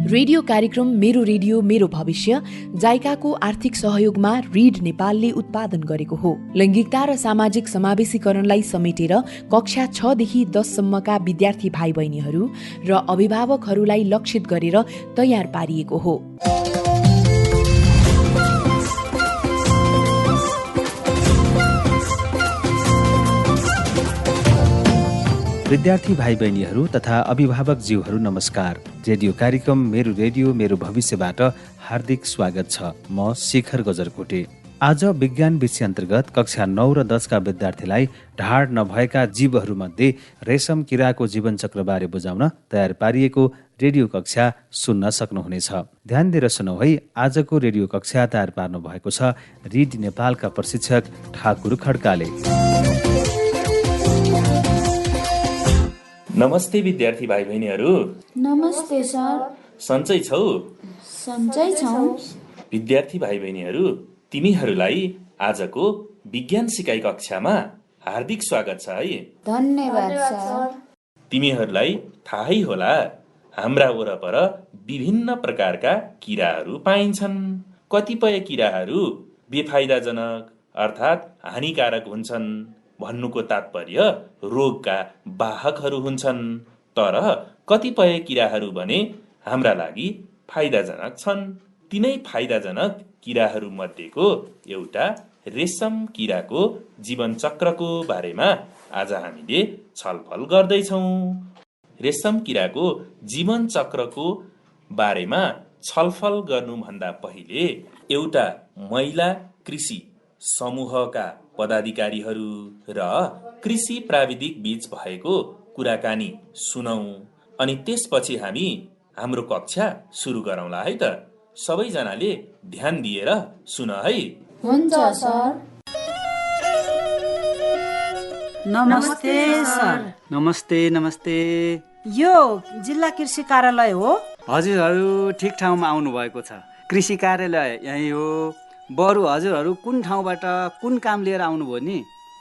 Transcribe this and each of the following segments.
Radio कार्यक्रम मेरो radio मेरो भविष्य जाइकाको आर्थिक सहयोगमा रिड नेपालले उत्पादन गरेको हो। लैंगिकता र सामाजिक समावेशीकरणलाई समेटेर कक्षा 6 देखि 10 सम्मका विद्यार्थी भाइ बहिनीहरू र अभिभावकहरूलाई लक्षित गरेर तयार पारिएको हो। विद्यार्थी भाइ बहिनीहरू तथा अभिभावक ज्यूहरू नमस्कार। रेडियो कार्यक्रम मेरो रेडियो मेरो भविष्यबाट हार्दिक स्वागत छ। म शिखर गजरकोटे। आज विज्ञान विषय अन्तर्गत कक्षा 9 र 10 का विद्यार्थीलाई ढाड नभएका जीवहरूमध्ये रेशम किराको जीवनचक्र बारे बुझाउन तयार पारिएको रेडियो कक्षा सुन्न सक्नुहुनेछ। ध्यान दिएर सुनौ है। आजको रेडियो कक्षा तयार पार्नु भएको छ रिड नेपालका प्रशिक्षक ठाकुर खड्काले। नमस्ते विद्यार्थी भाइ बहिनीहरू। नमस्ते सर। सन्चै छौ? सन्चै छौ। विद्यार्थी भाइ बहिनीहरू, तिमीहरूलाई आजको विज्ञान सिकाइ कक्षामा हार्दिक स्वागत छ है। धन्यवाद सर। तिमीहरूलाई थाहै होला हाम्रा वरपर विभिन्न प्रकारका किराहरू पाइन्छन्। कतिपय किराहरू बेफाइदाजनक अर्थात् हानिकारक हुन्छन्। भन्नुको तात्पर्य रोगका वाहकहरू हुन्छन्। तर कतिपय किराहरू भने हाम्रा लागि फाइदाजनक छन्। तिनै फाइदाजनक किराहरू मध्येको एउटा रेशम किराको जीवन चक्रको बारेमा आज हामीले छलफल गर्दैछौँ। रेशम किराको जीवन चक्रको बारेमा छलफल गर्नुभन्दा पहिले एउटा महिला कृषि समूहका पदाधिकारीहरू र कृषि प्राविधिक बीच भएको कुराकानी सुनौ अनि त्यसपछि हामी हाम्रो कक्षा सुरु गरौँला है त। सबैजनाले ध्यान दिएर सुन है। हुन्छ सर। नमस्ते सर। नमस्ते। यो जिल्ला कृषि कार्यालय हो? हजुरहरू ठिक ठाउँमा आउनु भएको छ। कृषि कार्यालय यही हो। बरु हजुरहरू कुन ठाउँबाट कुन काम लिएर आउनुभयो नि?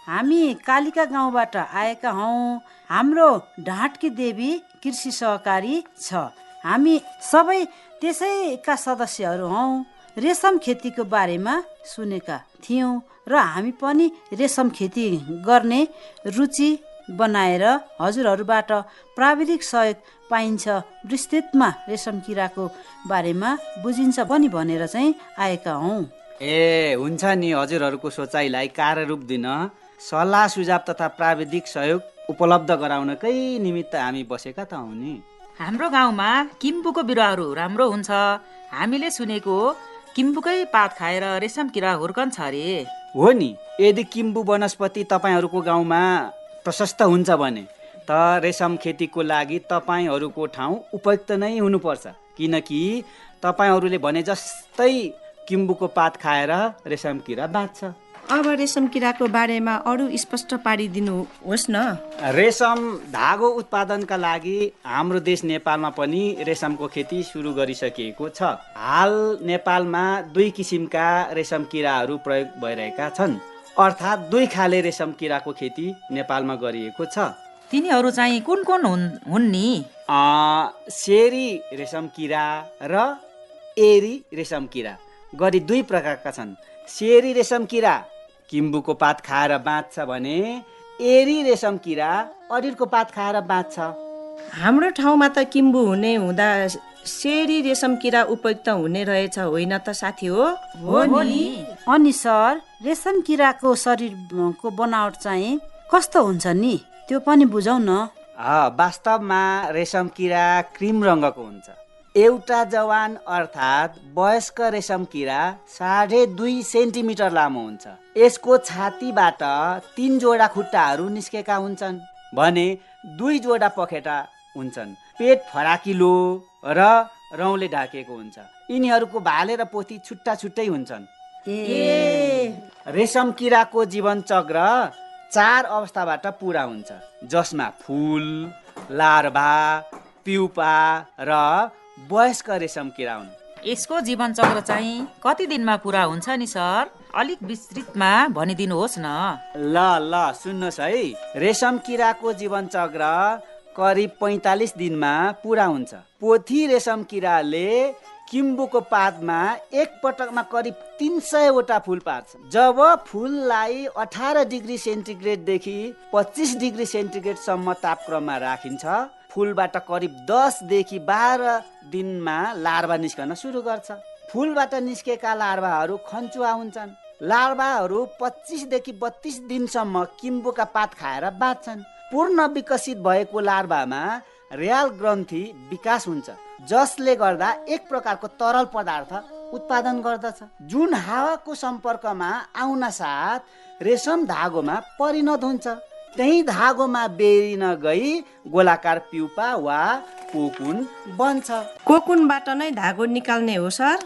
हामी कालिका गाउँबाट आएका हौँ। हाम्रो ढाँटकी देवी कृषि सहकारी छ। हामी सबै त्यसैका सदस्यहरू हौँ। रेशम खेतीको बारेमा सुनेका थियौँ र हामी पनि रेशम खेती गर्ने रुचि बनाएर हजुरहरूबाट प्राविधिक सहयोग पाइन्छ, विस्तृतमा रेशम किराको बारेमा बुझिन्छ पनि भनेर चाहिँ आएका हौँ। ए हुन्छ नि। हजुरहरूको सोचाइलाई कार्यरूप दिन सल्लाह सुझाव तथा प्राविधिक सहयोग उपलब्ध गराउनकै निमित्त हामी बसेका त हौँ नि। हाम्रो गाउँमा किम्बुको बिरुवाहरू राम्रो हुन्छ। हामीले सुनेको किम्बुकै पात खाएर रेशम किरा हुर्कन्छ अरे। हो नि। यदि किम्बु वनस्पति तपाईँहरूको गाउँमा प्रशस्त हुन्छ भने त रेशम खेतीको लागि तपाईँहरूको ठाउँ उपयुक्त नै हुनुपर्छ। किनकि तपाईँहरूले भने जस्तै किम्बुको पात खाएर रेशम किरा बाँच्छ। अब रेशम किराको बारेमा अरू स्पष्ट पारिदिनु होस् न। रेशम धागो उत्पादनका लागि हाम्रो देश नेपालमा पनि रेशमको खेती सुरु गरिसकिएको छ। हाल नेपालमा 2 किसिमका रेशम किराहरू प्रयोग भइरहेका छन्। अर्थात् 2 खाले रेशम किराको खेती नेपालमा गरिएको छ। तिनीहरू चाहिँ कुन कुन हुन् नि? सेरी रेशम किरा र एरी रेशम किरा गरी 2 प्रकारका छन्। सेरी रेशम किरा किम्बुको पात खाएर बाँच्छ भने एरी रेशम किरा अडिरको पात खाएर बाँच्छ। हाम्रो ठाउँमा त किम्बु हुने हुँदा सेरी रेशम किरा उपयुक्त हुने रहेछ होइन त साथी? हो नि। अनि सर, रेशम किराको शरीरको बनावट चाहिँ कस्तो हुन्छ नि? त्यो पनि बुझाउ न। वास्तवमा रेशम किरा क्रिम रङ्गको हुन्छ। एउटा जवान अर्थात् वयस्क रेशम किरा 2.5 सेन्टिमिटर लामो हुन्छ। यसको छातीबाट 3 जोडा खुट्टाहरू निस्केका हुन्छन् भने 2 जोडा पखेटा हुन्छन्। पेट फराकिलो र रौँले ढाकेको हुन्छ। यिनीहरूको भाले र पोथी छुट्टा छुट्टै हुन्छन्। रेशम किराको जीवन चक्र 4 अवस्थाबाट पुरा हुन्छ, जसमा फुल, लार्भा, प्युपा र वयस्क रेशम किरा हुन्। यसको जीवन चक्र चाहिँ कति दिनमा पुरा हुन्छ नि सर? अलिक विस्तृतमा भनिदिनुहोस् न। ल सुन्नुहोस् है। रेशम किराको जीवन चक्र करिब 45 दिनमा पुरा हुन्छ। पोथी रेशम किराले किम्बुको पातमा एक पटकमा करिब 300 वटा फुल पार्छ। जब फुललाई 18 डिग्री सेन्टिग्रेडदेखि 25 डिग्री सेन्टिग्रेडसम्म तापक्रममा राखिन्छ, फुलबाट करिब 10 देखि 12 दिनमा लार्भा निस्कन सुरु गर्छ। फुलबाट निस्केका लार्भाहरू खन्चुवा हुन्छन्। लार्भाहरू 25 देखि 32 दिनसम्म किम्बुका पात खाएर बाँच्छन्। पूर्ण विकसित भएको लार्भामा र्याल ग्रन्थि विकास हुन्छ, जसले गर्दा एक प्रकारको तरल पदार्थ उत्पादन गर्दछ, जुन हावाको सम्पर्कमा आउन साथ रेशम धागोमा परिणत हुन्छ। त्यही धागोमा बेरिन गई गोलाकार प्युपा वा कोकुन बन्छ। कोकुनबाट नै धागो निकाल्ने हो सर?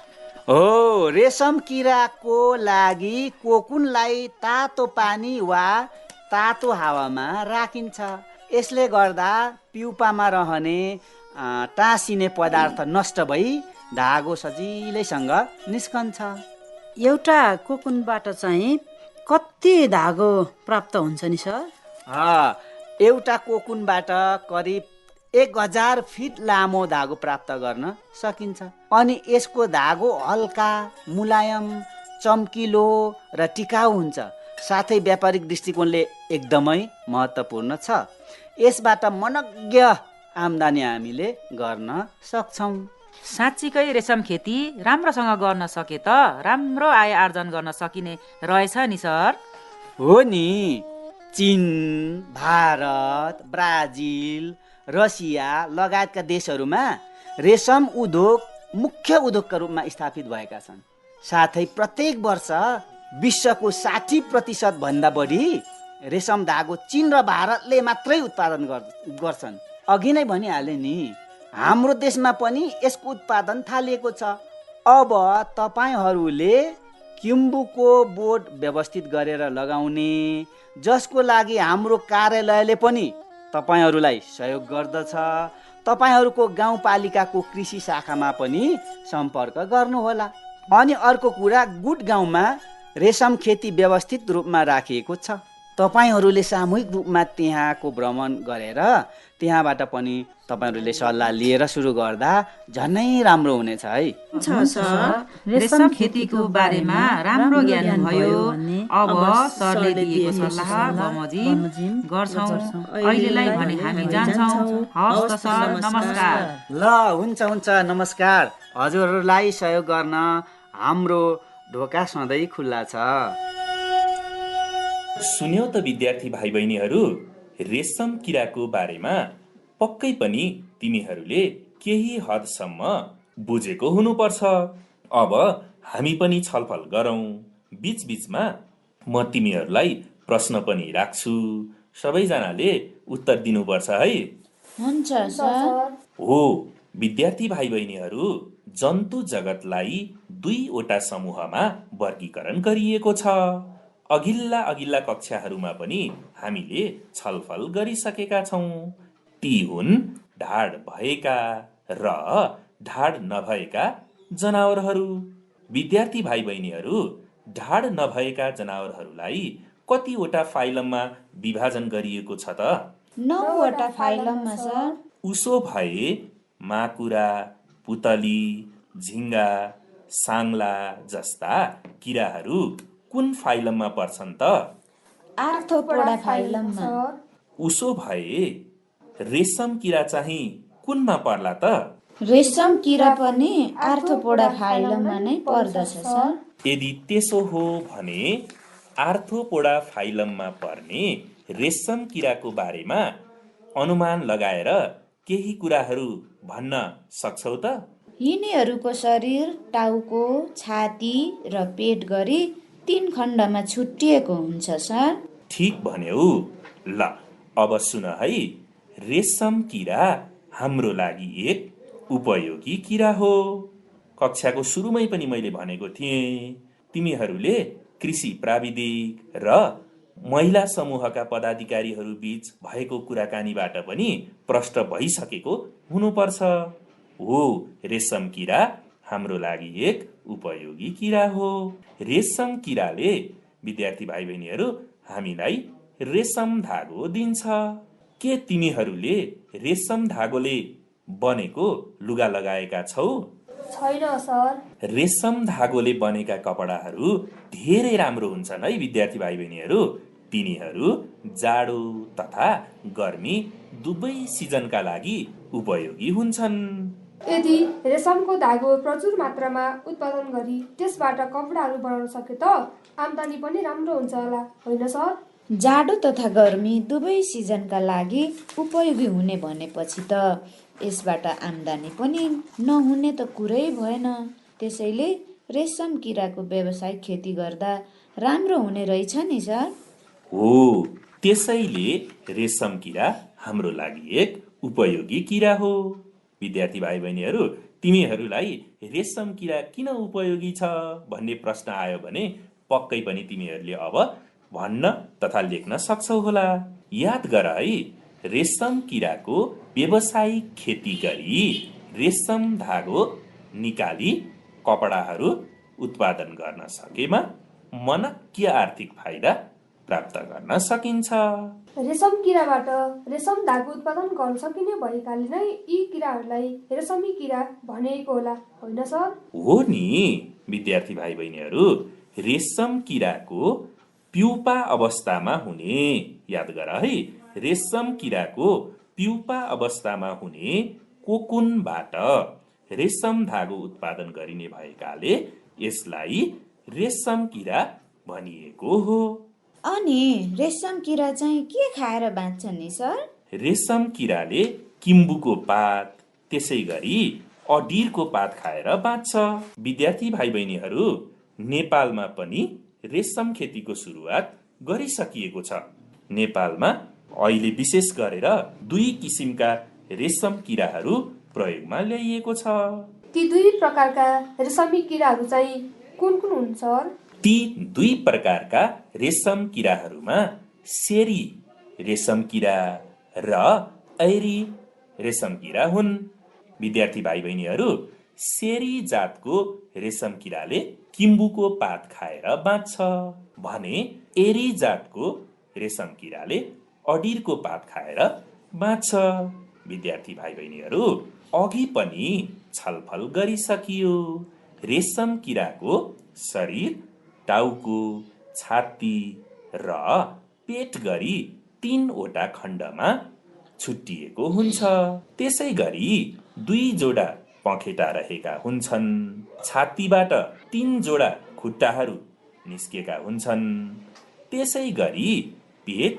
हो, रेशम किराको लागि कोकुनलाई तातो पानी वा तातो हावामा राखिन्छ। यसले गर्दा प्युपामा रहने टाँसिने पदार्थ नष्ट भई धागो सजिलैसँग निस्कन्छ। एउटा कोकुनबाट चाहिँ कति धागो प्राप्त हुन्छ नि सर? एउटा कोकुनबाट करिब 1000 फिट लामो धागो प्राप्त गर्न सकिन्छ। अनि यसको धागो हल्का, मुलायम, चम्किलो र टिकाउ हुन्छ। साथै व्यापारिक दृष्टिकोणले एकदमै महत्त्वपूर्ण छ। यसबाट मनज्ञ आम्दानी हामीले गर्न सक्छौँ। साँच्चीकै रेशम खेती राम्रोसँग गर्न सके त राम्रो आय आर्जन गर्न सकिने रहेछ नि सर। हो नि, चीन, भारत, ब्राजिल, रसिया लगायतका देशहरूमा रेशम उद्योग मुख्य उद्योगका रूपमा स्थापित भएका छन्। साथै प्रत्येक वर्ष विश्वको 60% भन्दा बढी रेशम धागो चीन र भारतले मात्रै उत्पादन गर्छन्। अघि नै भनिहाले नि, हाम्रो देशमा पनि यसको उत्पादन थालिएको छ। अब तपाईहरूले किम्बुको बोर्ड व्यवस्थित गरेर लगाउने, जसको लागि हाम्रो कार्यालयले पनि तपाईहरूलाई सहयोग गर्दछ। तपाईहरूको गाउँपालिकाको कृषि शाखामा पनि सम्पर्क गर्नुहोला। अनि अर्को कुरा, गुड गाउँमा रेशम खेती व्यवस्थित रूपमा राखिएको छ। तपाईहरूले सामूहिक रूपमा त्यहाँको भ्रमण गरेर त्यहाँबाट पनि तपाईहरूले सल्लाह लिएर सुरु गर्दा झनै राम्रो हुनेछ है। रेशम खेतीको बारेमा राम्रो ज्ञान भयो। अब सरले दिएको सल्लाह बमोजिम गर्छौं। अहिलेलाई भने हामी जान्छौं। हवस् त सर, नमस्कार। ल, हुन्छ, नमस्कार। हजुरहरूलाई सहयोग गर्न हाम्रो ढोका सधैँ खुल्ला छ। सुन्यौ त विद्यार्थी भाइ बहिनीहरू, रेशम किराको बारेमा पक्कै पनि तिमीहरूले केही हदसम्म बुझेको हुनुपर्छ। अब हामी पनि छलफल गरौँ। बीचबीचमा म तिमीहरूलाई प्रश्न पनि राख्छु, सबैजनाले उत्तर दिनुपर्छ है। हुन्छ सर। हो, विद्यार्थी भाइ बहिनीहरू, जन्तु जगतलाई 2वटा समूहमा वर्गीकरण गरिएको छ। अघिल्ला कक्षाहरूमा पनि हामीले छलफल गरिसकेका छौँ। ती हुन् ढाड भएका र ढाड नभएका जनावरहरू। विद्यार्थी भाइ बहिनीहरू, ढाड नभएका जनावरहरूलाई कतिवटा फाइलममा विभाजन गरिएको छ त? 9वटा फाइलममा सर। उसो भए माकुरा, पुतली, झिङ्गा, साङ्ला जस्ता किराहरू कुन फाइलममा पर्छन् त? आर्थ्रोपोडा फाइलममा। उसो भए रेशम किरा चाहिँ कुनमा पर्ला त? रेशम किरा पनि आर्थ्रोपोडा फाइलममा नै पर्दछ सर। यदि त्यसो हो भने आर्थ्रोपोडा फाइलममा पर्ने रेशम किराको बारेमा अनुमान लगाएर केही कुराहरू भन्न सक्छौ त? यिनीहरूको शरीर टाउको, छाती र पेट गरी 3 खण्डमा छुट्टिएको हुन्छ सर। ठीक भन्यौ। ल, अब सुन है। रेशम किरा हाम्रो लागि एक उपयोगी किरा हो। कक्षाको सुरुमै पनि मैले भनेको थिएँ, तिमीहरूले कृषि प्राविधिक र महिला समूहका पदाधिकारीहरू बीच भएको कुराकानीबाट पनि प्रष्ट भइसकेको हुनुपर्छ। हो, रेशम किरा हाम्रो लागि एक उपयोगी किरा हो। रेशम किराले, विद्यार्थी भाइ बहिनीहरू, हामीलाई रेशम धागो दिन्छ। के तिमीहरूले रेशम धागोले बनेको लुगा लगाएका छौ? छैन सर। रेशम धागोले बनेका कपडाहरू धेरै राम्रो हुन्छन् है विद्यार्थी भाइ बहिनीहरू। तिनीहरू जाडो तथा गर्मी दुवै सिजनका लागि उपयोगी हुन्छन्। यदि रेशमको धागो प्रचुर मात्रामा उत्पादन गरी त्यसबाट कपडाहरू बनाउन सके त आम्दानी पनि राम्रो हुन्छ होला, होइन सर? जाडो तथा गर्मी दुवै सिजनका लागि उपयोगी हुने भनेपछि त यसबाट आम्दानी पनि नहुने त कुरै भएन। त्यसैले रेशम किराको व्यावसायिक खेती गर्दा राम्रो हुने रहेछ नि सर। हो, त्यसैले रेशम किरा हाम्रो लागि एक उपयोगी किरा हो। विद्यार्थी भाइ बहिनीहरू, तिमीहरूलाई रेशम किरा किन उपयोगी छ भन्ने प्रश्न आयो भने पक्कै पनि तिमीहरूले अब भन्न तथा लेख्न सक्छौ होला। याद गर है, रेशम किराको व्यावसायिक खेती गरी रेशम धागो निकाली कपडाहरू उत्पादन गर्न सकेमा मनक्य आर्थिक फाइदा प्राप्त गर्न सकिन्छ। रेशम किराबाट रेशम धागो उत्पादन गर्न सकिने भएकाले नै यी किराहरूलाई रेशमी किरा भनिएको होला, होइन सर? हो नि विद्यार्थी भाइ बहिनीहरू, रेशम किराको प्युपा अवस्थामा हुने, याद गर है, रेशम किराको प्युपा अवस्थामा हुने कोकुनबाट रेशम धागो उत्पादन गरिने भएकाले यसलाई रेशम किरा भनिएको हो। अनि रेशम किरा चाहिँ के खाएर बाँच्छन् नि सर? रेशम किराले किम्बुको पात, त्यसै गरी अडिरको पात खाएर बाँच्छ। विद्यार्थी भाइ बहिनीहरू, नेपालमा पनि रेशम खेतीको सुरुवात गरिसकिएको छ। नेपालमा अहिले विशेष गरेर 2 किसिमका रेशम किराहरू प्रयोगमा ल्याइएको छ। ती 2 प्रकारका रेशमी किराहरू चाहिँ कुन कुन हुन् सर? ती 2 प्रकारका रेशम किराहरूमा सेरी रेशम किरा र ऐरी रेशम किरा हुन्। विद्यार्थी भाइ बहिनीहरू, सेरी जातको रेशम किराले किम्बुको पात खाएर बाँच्छ भने एरी जातको रेशम किराले अडिरको पात खाएर बाँच्छ। विद्यार्थी भाइ बहिनीहरू, अघि पनि छलफल गरिसकियो। रेशम किराको शरीर टाउको, छाती र पेट गरी 3 वटा खण्डमा छुट्टिएको हुन्छ। त्यसै गरी 2 जोडा पखेटा रहेका हुन्छन्। छातीबाट 3 जोडा खुट्टाहरू निस्केका हुन्छन्। त्यसै गरी पेट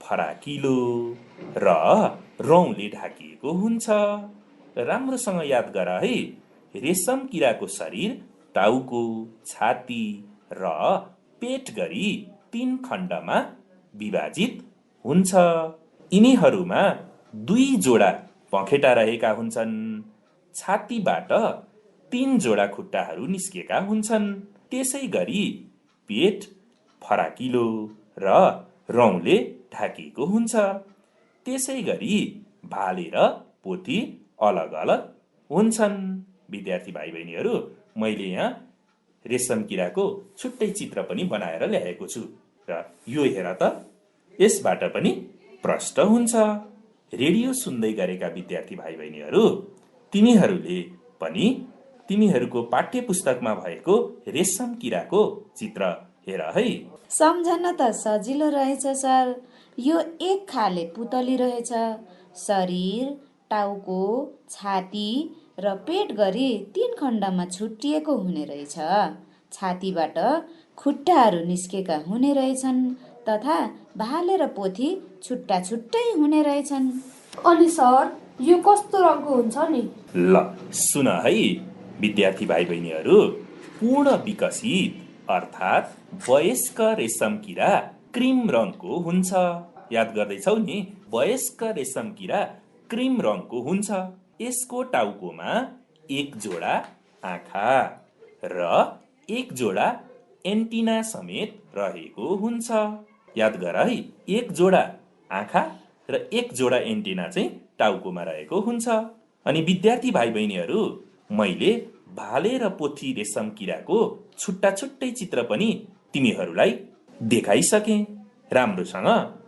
फराकिलो र रौँले ढाकिएको हुन्छ। राम्रोसँग याद गर है, रेशम किराको शरीर टाउको, छाती र पेट गरी 3 खण्डमा विभाजित हुन्छ। यिनीहरूमा 2 जोडा पखेटा रहेका हुन्छन्। छातीबाट 3 जोडा खुट्टाहरू निस्केका हुन्छन्। त्यसै गरी पेट फराकिलो र रौँले ढाकिएको हुन्छ। त्यसै गरी भाले र पोथी अलग अलग हुन्छन्। विद्यार्थी भाइ बहिनीहरू, मैले यहाँ रेशम किराको छुट्टै चित्र पनि बनाएर ल्याएको छु र यो हेर त, यसबाट पनि प्रष्ट हुन्छ। रेडियो सुन्दै गरेका विद्यार्थी भाइ बहिनीहरू, तिमीहरूले पनि तिमीहरूको पाठ्य पुस्तकमा भएको रेशम किराको चित्र हेर है। सम्झन त सजिलो रहेछ सर। यो एक खाले पुतली रहेछ। शरीर, टाउको, छाती र पेट गरी 3 खण्डमा छुट्टिएको हुने रहेछ। छातीबाट खुट्टाहरू निस्केका हुने रहेछन् तथा भाले र पोथी छुट्टा छुट्टै हुने रहेछन्। अनि सर, यो कस्तो रङको हुन्छ नि? ल सुन है विद्यार्थी भाइ बहिनीहरू, पूर्ण विकसित अर्थात् वयस्क रेशम किरा क्रिम रङको हुन्छ। याद गर्दैछौ नि, वयस्क रेशम किरा क्रिम रङको हुन्छ। यसको टाउकोमा 1 जोडा आँखा र 1 जोडा एन्टिना समेत रहेको हुन्छ। याद गर है, 1 जोडा आँखा र 1 जोडा एन्टिना चाहिँ टाउकोमा रहेको हुन्छ। अनि विद्यार्थी भाइ बहिनीहरू, मैले भाले र पोथी रेशम किराको छुट्टा छुट्टै चित्र पनि तिमीहरूलाई देखाइसके। राम्रोसँग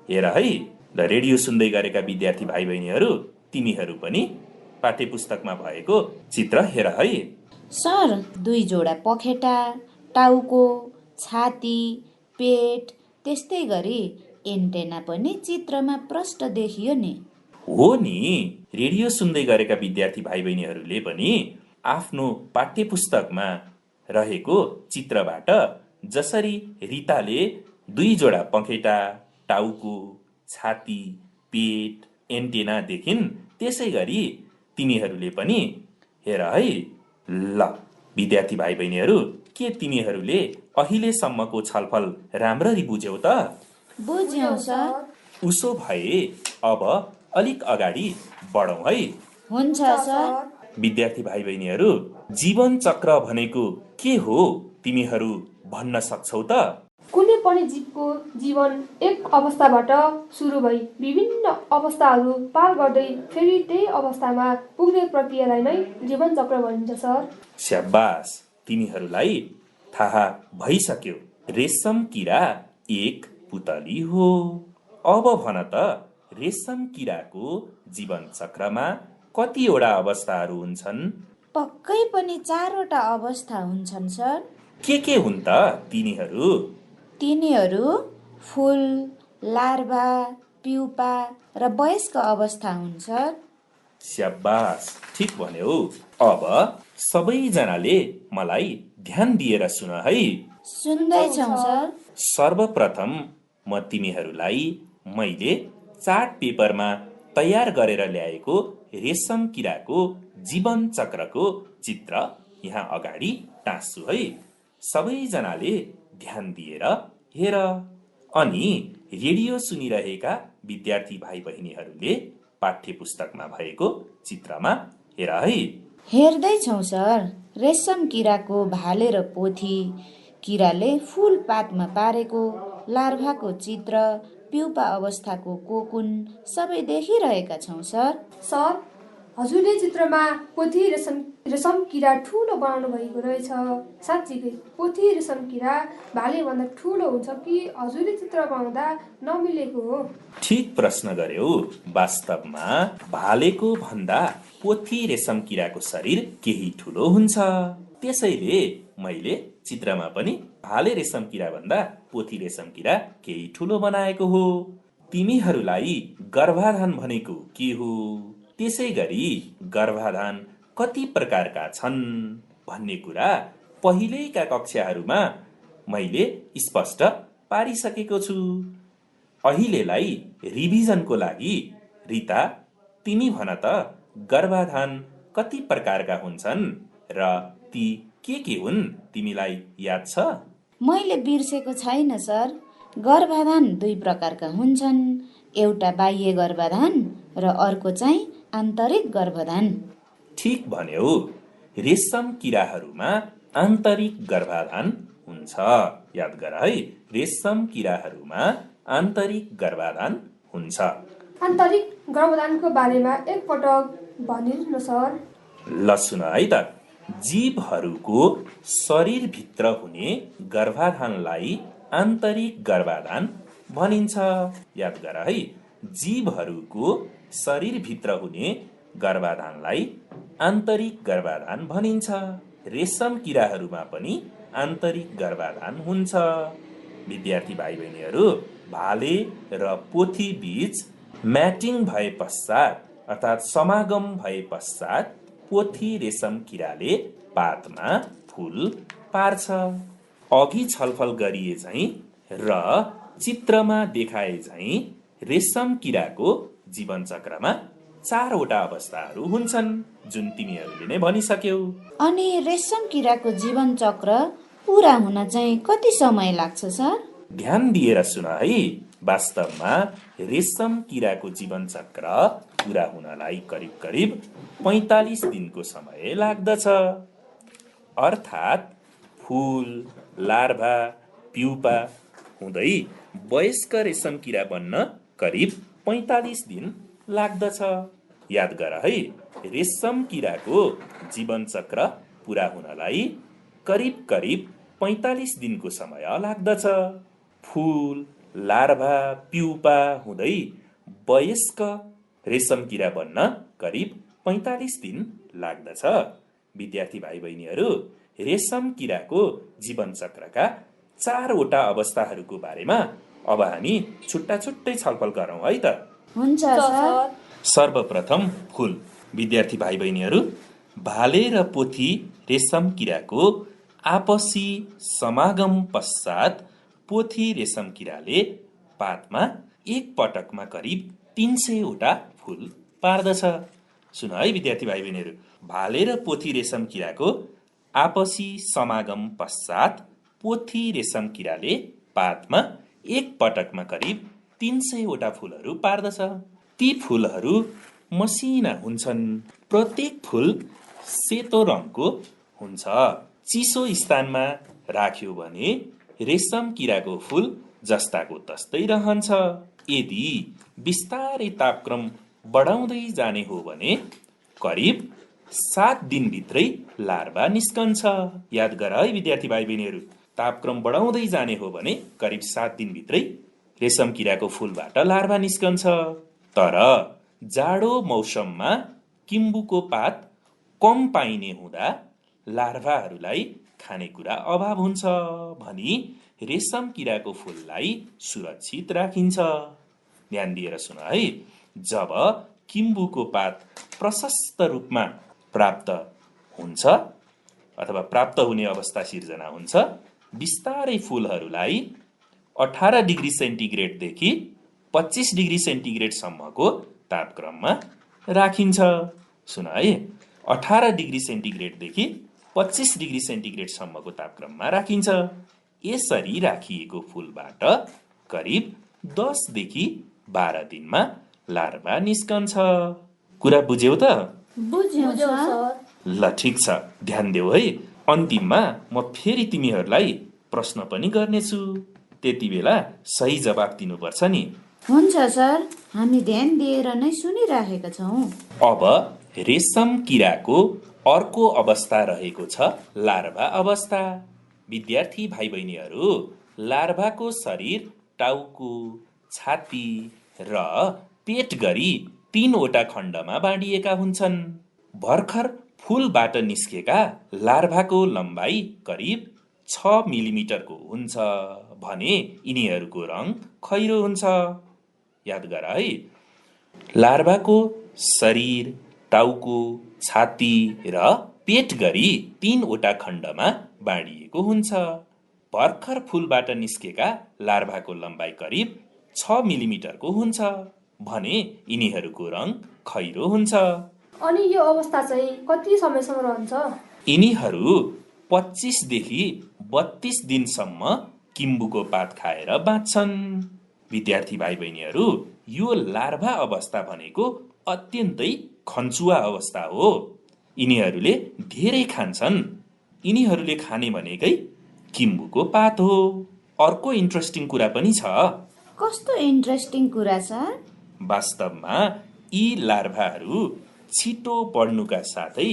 हेर है। र रेडियो सुन्दै गरेका विद्यार्थी भाइ बहिनीहरू, तिमीहरू पनि पाठ्यपुस्तकमा भएको चित्र हेर है। सर, 2 जोडा पखेटा, टाउको, छाती, पेट, त्यस्तै गरी एन्टेना पनि चित्रमा प्रष्ट देखियो नि। हो नि, रेडियो सुन्दै गरेका विद्यार्थी भाइ बहिनीहरूले पनि आफ्नो पाठ्यपुस्तकमा रहेको चित्रबाट जसरी रिताले 2 जोडा पखेटा, टाउको, छाती, पेट, एन्टेना देखिन्, त्यसै गरी तिमीहरूले पनि हेर है। ल विद्यार्थी भाइ बहिनीहरू, के तिमीहरूले अहिलेसम्मको छलफल राम्ररी बुझ्यौ त? बुझ्यौ सर। उसो भए अब अलिक अगाडि बढौँ है। हुन्छ सर। विद्यार्थी भाइ बहिनीहरू, जीवन चक्र भनेको के हो तिमीहरू भन्न सक्छौ त? कुनै पनि जीवको जीवन एक अवस्थाबाट सुरु भई विभिन्न अवस्थाहरू पार गर्दै फेरि त्यही अवस्थामा पुग्ने प्रक्रियालाई नै जीवन चक्र भनिन्छ सर। स्याबास, तिमीहरूलाई थाहा भइसक्यो। रेशम किरा एक पुतली हो। अब भन त, रेशम किराको जीवन चक्रमा कतिवटा अवस्थाहरू हुन्छन्? पक्कै पनि 4वटा अवस्था हुन्छन् सर। के हुन् त तिनीहरू? तिनीहरू फुल, लार्भा, प्युपा र वयस्क अवस्था हुन्छ। स्याबास, ठिक भन्यौ। अब सबैजनाले मलाई ध्यान दिएर सुन है। सुन्दैछौँ सर। सर्वप्रथम म तिमीहरूलाई मैले चार्ट पेपरमा तयार गरेर ल्याएको रेशम किराको जीवन चक्रको चित्र यहाँ अगाडि टाँस्छु है। सबैजनाले ध्यान दिएर हेर। अनि रेडियो सुनिरहेका विद्यार्थी भाइ बहिनीहरूले पाठ्यपुस्तकमा भएको चित्रमा हेर है। हेर्दैछौँ सर। रेशम किराको भाले र पोथी, किराले फुल पातमा पारेको लार्भाको चित्र, प्युपा अवस्थाको कोकुन सबै देखिरहेका छौँ सर। सर, हजुरले चित्रमा पोथी रेशम किरा ठुलो बनाउनु भएको रहेछ। साँच्चीकै पोथी रेशम किरा भालेभन्दा ठुलो हुन्छ कि हजुरले चित्र बनाउँदा नमिलेको हो? ठिक प्रश्न गर्यौ। वास्तवमा भालेको भन्दा पोथी रेशम किराको शरीर केही ठुलो हुन्छ। त्यसैले मैले चित्रमा पनि भाले रेशम किरा भन्दा पोथी रेशम किरा केही ठुलो बनाएको हो। तिमीहरूलाई गर्भाधान भनेको के हो, त्यसै गरी गर्भाधान कति प्रकारका छन् भन्ने कुरा पहिलेका कक्षाहरूमा मैले स्पष्ट पारिसकेको छु। अहिलेलाई रिभिजनको लागि रिता, तिमी भन त, गर्भाधान कति प्रकारका हुन्छन् र ती के हुन्, तिमीलाई याद छ? मैले बिर्सेको छैन सर। गर्भाधान 2 प्रकारका हुन्छन्, एउटा बाह्य गर्भाधान र अर्को चाहिँ आन्तरिक गर्भाधान। ठिक भन्यौ। रेशम किराहरूमा आन्तरिक गर्भाधान हुन्छ। याद गर है, रेशम किराहरूमा आन्तरिक गर्भाधान हुन्छ। आन्तरिक गर्भाधानको बारेमा एकपटक भनिदिनु सर। ल सुन है त। जीवहरूको शरीरभित्र हुने गर्भाधानलाई आन्तरिक गर्भाधान भनिन्छ। याद गर है, जीवहरूको शरीरभित्र हुने गर्भाधानलाई आन्तरिक गर्भाधान भनिन्छ। रेशम किराहरूमा पनि आन्तरिक गर्भाधान हुन्छ। विद्यार्थी भाइ बहिनीहरू, भाले र पोथी बीच म्याटिङ भए पश्चात अर्थात् समागम भए पश्चात पोथी रेशम किराले पातमा फूल पार्छ। अघि छलफल गरिए झैं र चित्रमा देखाए झैं रेशम किराको जीवन चक्रमा 4वटा अवस्थाहरू हुन्छन्, जुन तिमीहरूले नै भनिसक्यौ। अनि रेशम किराको जीवन चक्र पूरा हुन चाहिँ कति समय लाग्छ सर? ध्यान दिएर सुन है। वास्तवमा रेशम किराको जीवन चक्र पूरा हुनलाई करिब 45 दिनको समय लाग्दछ। अर्थात् फूल, लार्भा, प्युपा हुँदै वयस्क रेशम किरा बन्न करिब 45 दिन लाग्दछ। याद गर है, रेशम किराको जीवन चक्र पूरा हुनलाई करिब 45 दिनको समय लाग्दछ। फूल, लार्भा, प्युपा हुँदै वयस्क रेशम किरा बन्न करिब 45 दिन लाग्दछ। विद्यार्थी भाइ बहिनीहरू, रेशम किराको जीवन चक्रका 4वटा अवस्थाहरूको बारेमा अब हामी छुट्टा छुट्टै छलफल गरौँ है त। हुन्छ सर। सर्वप्रथम फूल। विद्यार्थी भाइ बहिनीहरू, भाले र पोथी रेशम किराको आपसी समागम पश्चात पोथी रेशम किराले पातमा एक पटकमा करिब 300वटा फूल पार्दछ। सुन है विद्यार्थी भाइ बहिनीहरू, भाले र पोथी रेशम किराको आपसी समागम पश्चात पोथी रेशम किराले पातमा एक पटकमा करिब 300वटा फूलहरू पार्दछ। ती फूलहरू मसिना हुन्छन्। प्रत्येक फूल सेतो रङको हुन्छ। चिसो स्थानमा राख्यो भने रेशम किराको फूल जस्ताको तस्तै रहन्छ। यदि बिस्तारै तापक्रम बढाउँदै जाने हो भने करिब 7 दिनभित्रै लार्भा निस्कन्छ। याद गर है विद्यार्थी भाइ बहिनीहरू, तापक्रम बढाउँदै जाने हो भने करिब 7 दिनभित्रै रेशम किराको फूलबाट लार्भा निस्कन्छ। तर जाडो मौसममा किम्बुको पात कम पाइने हुँदा लार्भाहरूलाई खानेकुरा अभाव हुन्छ भनी रेशम किराको फूललाई सुरक्षित राखिन्छ। ध्यान दिएर सुन है। जब किम्बुको पात प्रशस्त रूपमा प्राप्त हुन्छ अथवा प्राप्त हुने अवस्था सिर्जना हुन्छ, बिस्तारै फूलहरूलाई 18 डिग्री सेन्टिग्रेडदेखि 25 डिग्री सेन्टिग्रेडसम्मको तापक्रममा राखिन्छ। सुन है, 18 डिग्री सेन्टिग्रेडदेखि 25 डिग्री सेन्टिग्रेडसम्मको तापक्रममा राखिन्छ। यसरी राखिएको फूलबाट करिब 10 देखि 12 दिनमा लार्भा निस्कन्छ। कुरा बुझ्यौ त? बुझ्यौ सर। ल ठिक छ, ध्यान देऊ है। अन्तिममा म फेरि तिमीहरूलाई प्रश्न पनि गर्नेछु। त्यति बेला सही जवाब दिनुपर्छ नि। हुन्छ सर, हामी ध्यान दिएर नै सुनिराखेका छौँ। अब रेशम किराको अर्को अवस्था रहेको छ लार्भा अवस्था। विद्यार्थी भाइ बहिनीहरू, लार्भाको शरीर टाउको, छाती र पेट गरी 3वटा खण्डमा बाँडिएका हुन्छन्। भर्खर फूलबाट निस्केका लार्भाको लम्बाइ करिब 6 मिलिमिटरको हुन्छ भने यिनीहरूको रङ खैरो हुन्छ। याद गर है, लार्भाको शरीर टाउको, छाती र पेट गरी 3वटा खण्डमा बाँडिएको हुन्छ। भर्खर फूलबाट निस्केका लार्भाको लम्बाइ करिब 6 मिलिमिटरको हुन्छ भने यिनीहरूको रङ खैरो हुन्छ। अनि यो अवस्था चाहिँ कति समयसम्म रहन्छ? यिनीहरू 25 देखि 32 दिनसम्म किम्बुको पात खाएर बाँच्छन्। विद्यार्थी भाइ बहिनीहरू, यो लार्भा अवस्था भनेको अत्यन्तै खन्चुवा अवस्था हो। यिनीहरूले धेरै खान्छन्। यिनीहरूले खाने भनेकै किम्बुको पात हो। अर्को इन्ट्रेस्टिङ कुरा पनि छ। कस्तो इन्ट्रेस्टिङ कुरा सर? वास्तवमा यी लार्भाहरू छिटो बढ्नुका साथै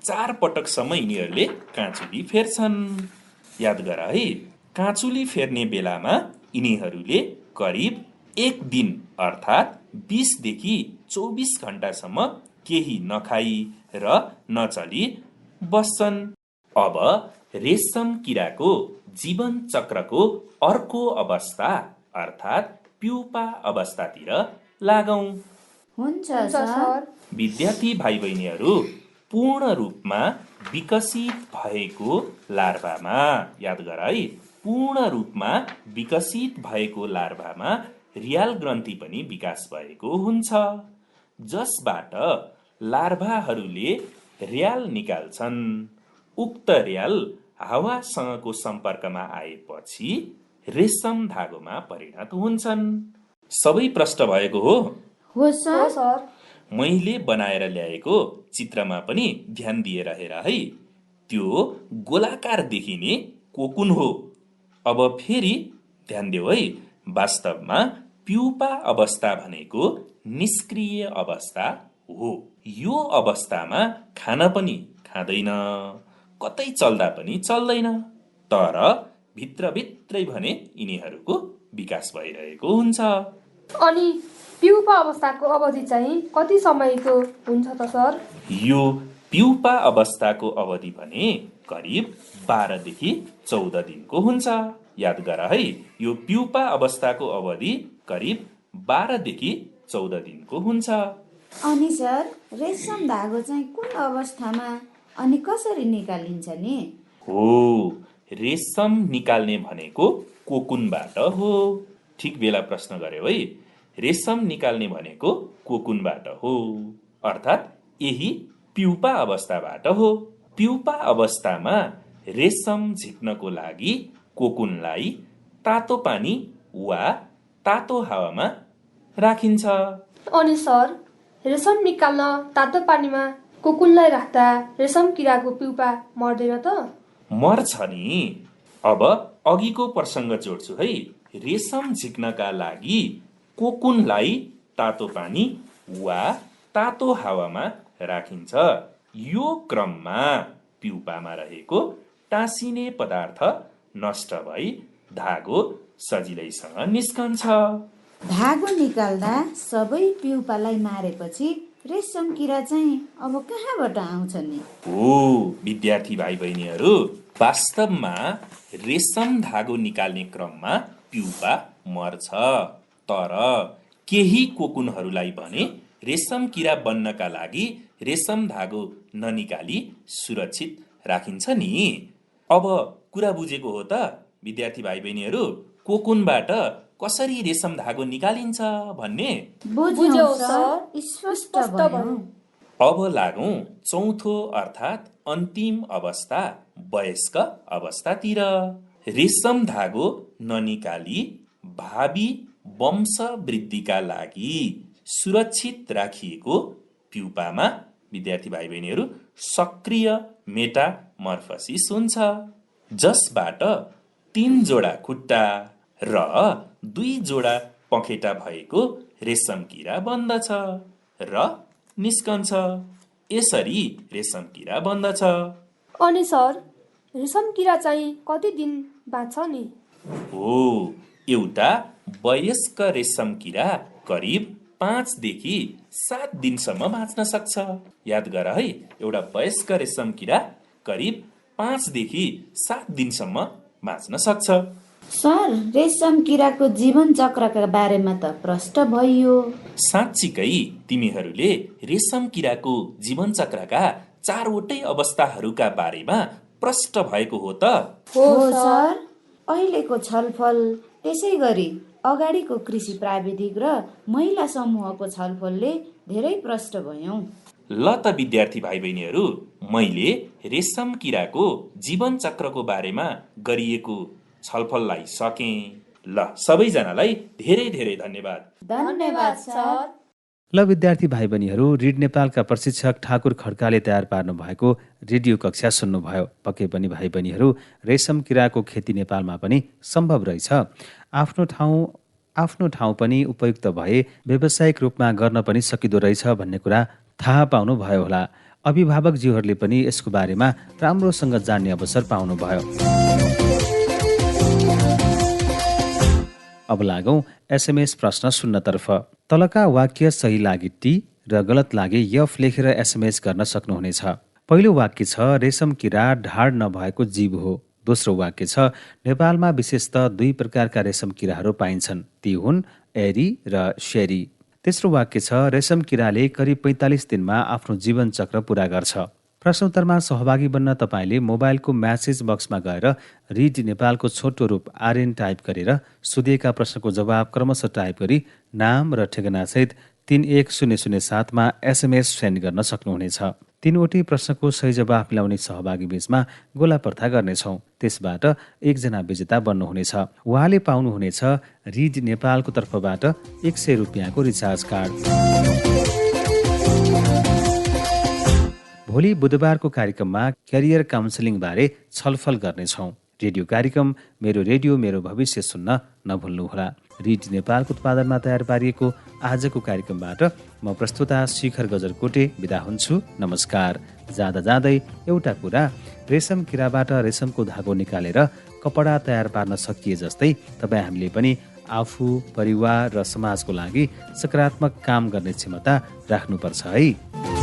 4 पटकसम्म यिनीहरूले काँचुली फेर्छन्। याद गर है, काँचुली फेर्ने बेलामा यिनीहरूले करिब 1 दिन अर्थात् 20 देखि 24 घण्टासम्म केही नखाई र नचली बस्छन्। अब रेशम किराको जीवन चक्रको अर्को अवस्था अर्थात् प्युपा अवस्थातिर लागौं। हुन्छ सर। विद्यार्थी भाइ बहिनीहरू, पूर्ण रूपमा विकसित भएको लार्भामा, याद गर है, पूर्ण रूपमा विकसित भएको लार्भामा रियाल ग्रन्थि पनि विकास भएको हुन्छ, जसबाट लार्भाहरूले रियाल निकाल्छन्। उक्त रियाल हावासँगको सम्पर्कमा आएपछि रेशम धागोमा परिणत हुन्छन्। सबै प्रष्ट भएको हो? हो सर। मैले बनाएर ल्याएको चित्रमा पनि ध्यान दिएर हेर है। त्यो गोलाकार देखिने कोकुन हो। अब फेरि ध्यान देऊ है। वास्तवमा प्युपा अवस्था भनेको निष्क्रिय अवस्था हो। यो अवस्थामा खान पनि खाँदैन, कतै चल्दा पनि चल्दैन, तर भित्रभित्रै भने यिनीहरूको विकास भइरहेको हुन्छ। अनि प्युपा अवस्थाको अवधि चाहिँ कति समयको हुन्छ त सर? यो प्युपा अवस्थाको अवधि भने करिब 12 देखि 14 दिनको हुन्छ। याद गर है, यो प्युपा अवस्थाको अवधि करिब 12 देखि 14 दिनको हुन्छ। अनि सर, रेशम धागो चाहिँ कुन अवस्थामा अनि कसरी निकालिन्छ नि? हो, रेशम निकाल्ने भनेको कोकुनबाट हो। ठिक बेला प्रश्न गर्यो है। रेशम निकाल्ने भनेको कोकुनबाट हो, अर्थात् यही प्युपा अवस्थाबाट हो। प्युपा अवस्थामा रेशम झिक्नको लागि कोकुनलाई तातो पानी वा तातो हावामा राखिन्छ। अनि सर, रेशम निकाल्न तातो पानीमा कोकुनलाई राख्दा रेशम किराको प्युपा मर्दैन त? मर्छ नि। अब अघिको प्रसङ्ग जोड्छु है। रेशम झिक्नका लागि कोकुनलाई तातो पानी वा तातो हावामा राखिन्छ। यो क्रममा प्युपामा रहेको टाँसिने पदार्थ नष्ट भई धागो सजिलैसँग निस्कन्छ। धागो निकाल्दा सबै प्युपालाई मारेपछि रेशम किरा चाहिँ अब कहाँबाट आउँछ नि? हो विद्यार्थी भाइ बहिनीहरू, वास्तवमा रेशम धागो निकाल्ने क्रममा प्युपा मर्छ, तर केही कोकुनहरूलाई भने रेशम किरा बन्नका लागि रेशम धागो ननिकाली सुरक्षित राखिन्छ नि। अब कुरा बुझेको हो त विद्यार्थी भाइ बहिनीहरू, कोकुनबाट कसरी रेशम धागो निकालिन्छ भन्ने? बुझ्यौ सर, स्पष्ट भयो। अब लागौं चौथो अर्थात् अन्तिम अवस्था वयस्क अवस्थातिर। रेशम धागो ननिकाली भावी वंश वृद्धिका लागि सुरक्षित राखिएको प्युपामा विद्यार्थी भाइ बहिनीहरू सक्रिय मेटामर्फसिस हुन्छ, जसबाट 3 जोडा खुट्टा र 2 जोडा पखेटा भएको रेशम किरा बन्दछ र निस्कन्छ। यसरी रेशम किरा बन्दछ। अनि सर, रेशम किरा चाहिँ कति दिन बाँच्छ नि? हो, एउटा वयस्क रेशम किरा करिब 5 देखि 7 दिनसम्म बाँच्न सक्छ। याद गर है, एउटा वयस्क रेशम किरा करिब 5 देखि 7 दिनसम्म बाँच्न सक्छ। सर, रेशम किराको जीवन चक्रका बारेमा त प्रष्ट भयो। साँच्चीकै तिमीहरूले रेशम किराको जीवन चक्रका 4वटै अवस्थाहरूका बारेमा प्रष्ट भएको हो त? हो सर, अहिलेको छलफल, त्यसै गरी अगाडिको कृषि प्राविधिक र महिला समूहको छलफलले धेरै प्रष्ट भयौं। ल त विद्यार्थी भाइ बहिनीहरू, मैले रेशम किराको जीवन चक्रको बारेमा गरिएको छलफललाई सकेँ। ल, सबैजनालाई धेरै धेरै धन्यवाद। धन्यवाद सर। ल विद्यार्थी भाइ बहिनीहरू, रिड नेपालका प्रशिक्षक ठाकुर खड्काले तयार पार्नु भएको रेडियो कक्षा सुन्नुभयो। पक्कै पनि भाइ बहिनीहरू, रेशम किराको खेती नेपालमा पनि सम्भव रहेछ। आफ्नो ठाउँ पनि उपयुक्त भए व्यावसायिक रूपमा गर्न पनि सकिँदो रहेछ भन्ने कुरा थाहा पाउनु भयो होला। अभिभावकज्यूहरूले पनि यसको बारेमा राम्रोसँग जान्ने अवसर पाउनुभयो। अब लागौं एसएमएस प्रश्न सुन्नतर्फ। तलका वाक्य सही लागे टी र गलत लागे यफ लेखेर एसएमएस गर्न सक्नुहुनेछ। पहिलो वाक्य छ रेशम किरा ढाड नभएको जीव हो। दोस्रो वाक्य छ नेपालमा विशेषतः 2 प्रकारका रेशम किराहरू पाइन्छन्, ती हुन् एरी र शेरी। तेस्रो वाक्य छ रेशम किराले करिब 45 दिनमा आफ्नो जीवन चक्र पूरा गर्छ। प्रश्नोत्तरमा सहभागी बन्न तपाईले मोबाइलको म्यासेज बक्समा गएर रिड नेपालको छोटो रूप आरएन टाइप गरेर सोधिएका प्रश्नको जवाब क्रमशः टाइप गरी नाम र ठेगानासहित 31007 मा एसएमएस सेन्ड गर्न सक्नुहुनेछ। 3वटै प्रश्नको सही जवाफ मिलाउने सहभागी बीचमा गोला पर्था गर्नेछौँ। त्यसबाट 1 जना विजेता बन्नुहुनेछ। उहाँले पाउनुहुनेछ रिड नेपालको तर्फबाट 100 रुपियाँको रिचार्ज कार्ड। भोलि बुधबारको कार्यक्रममा क्यारियर काउन्सिलिङ बारे छलफल गर्नेछौँ। रेडियो कार्यक्रम मेरो रेडियो मेरो भविष्य सुन्न नभुल्नुहोला। रिड नेपालको उत्पादनमा तयार पारिएको आजको कार्यक्रमबाट म प्रस्तुता शिखर गजरकोटे बिदा हुन्छु। नमस्कार। जाँदा जाँदै एउटा कुरा, रेशम किराबाट रेशमको धागो निकालेर कपडा तयार पार्न सकिए जस्तै तपाईँ हामीले पनि आफू, परिवार र समाजको लागि सकारात्मक काम गर्ने क्षमता राख्नुपर्छ है।